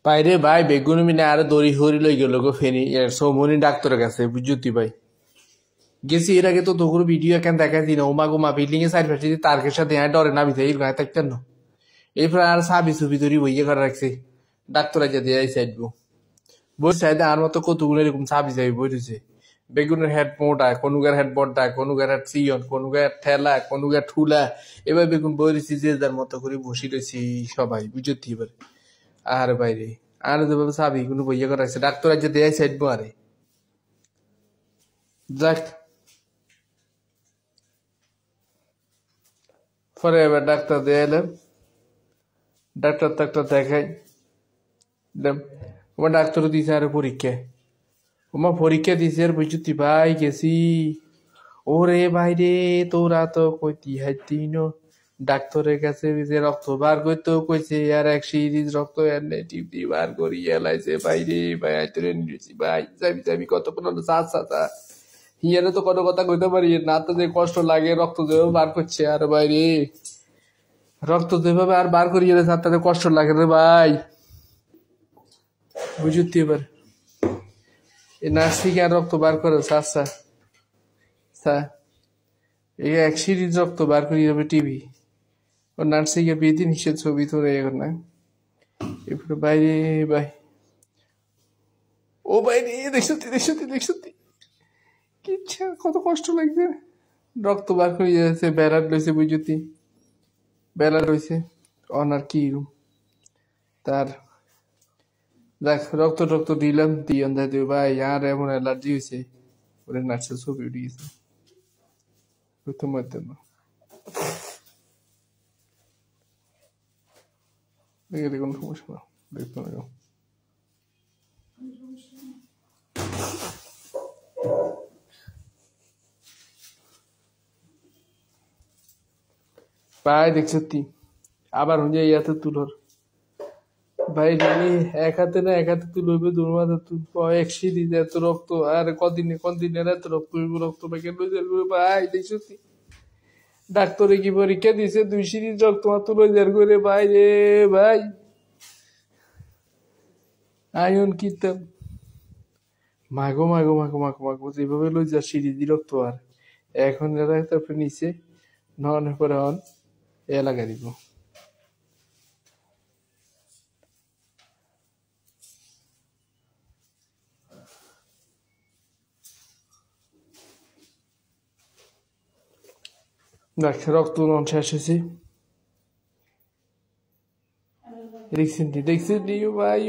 বাইরে ভাই বেগুন মিনে আরো দড়ি হরি লই গেল গো ফেনি সৌমনি ডাক্তারের কাছে বুঝতি ভাই গেছি এর আগে তো তোর ভিডিও কেন দেখাইছি না ওমা গোমা বিল্ডিং এর সাইড ফাইড তারকের সাথে ডরে না বিতে এই গায়ে থাকতেন না এরপর আর সাবি সুবি ধরি বইয়ে করে রাখছে ডাক্তার আজ দিয়ে এই সাইড বই সাইড আর মতো কতগুলো এরকম সাবি যাই বই রয়েছে বেগুনের হেড মোটা কোনুগার হেড বড়টা কোনুগার হেড সিয়ন কোনুগার ঠেলা কোনুগার ঠুলা এবার বেগুন বই রয়েছি যে যার মতো করে বসি রয়েছি সবাই বুঝতি এবার আর বাইরে আর যেভাবে সাবি কোনো বইয়ে করে রাখছে ডাক্তার আজ দিয়ে সাইড আরে যাক পরে এবার ডাক্তার দিয়ে এলাম ডাক্তার দেখাই আমার ডাক্তারও দিছে আর পরীক্ষা আমার পরীক্ষা দিছে আর বুঝতি ভাই গেছি ওরে ভাই রে তোরা তো কইতি হাইতি ডাক্তারের কাছে যে রক্ত বার করতেও কইছে আর এক সিরিজ রক্ত এনে টিপটি বার করি এলাইছে ভাই রে ভাই আইতরে নিয়েছি ভাই যাবি কত কোনো চা হিয়ারে তো কোনো কথা কইতে পারি না তো যে কষ্ট লাগে রক্ত যেভাবে বার করছে আর ভাই রে রক্ত যেভাবে আর বার করিয়ে তাতে কষ্ট লাগে রে ভাই বুঝতি এবার এই নার্স থেকে আর রক্ত বার করে এই এক সিরিজ রক্ত বার করিয়ে যাবে টিভি ও নার্সিংয়ে বিয়ে নিষেধ ছবি ধরে এখন না এরপরে বাইরে ভাই ও বাইরে দেখছতি কিচ্ছা কত কষ্ট লাগছে রক্ত বার করিয়ে যাচ্ছে ব্যালাড লইছে বুঝতি ব্যালাড হয়েছে অনার কি তার দেখ রক্ত দিলাম দিয়ে যাইতে ভাই আর এমন অ্যালার্জি হয়েছে ওরে নার্সের ছবি উঠে গেছে তোমার জন্য দেখে কোনো সমস্যা না দেখতে না ভাই দেখছতি আবার হয়ে যায় ইয়াতে তুলোর ভাই এক হাতে না এক হাতে তুলবে দুর্মাতে এক সিঁড়ি এত রক্ত আর কদিনের এত রক্ত প্যাকেট ভাই দেখছতি ডাক্তারে কি পরীক্ষা দিছে 2 সিরিজ রক্ত তুলে যার করে ভাই রে ভাই আয়ন কিতাম মাগো যেভাবে লই যা সিরিজ রক্ত আর এখন এরা তারপরে নিচে ননের পরে অন এ লাগা দিব দেখ রক্ত নন শেষ হয়েছে দেখছেন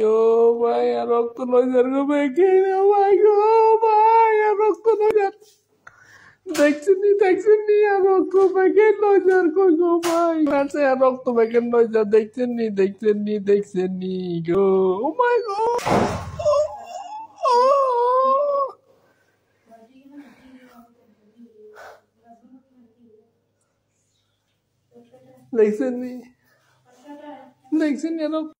ও ভাই আর রক্ত লই যার গো বেকে ও ভাই গো ভাই আর রক্ত লই যার দেখছেন আর রক্ত প্যাকেট লই যার কই গো ভাই আছে আর রক্ত প্যাকেট লই যার দেখছেন গো ও মাই গো দেখছেন আর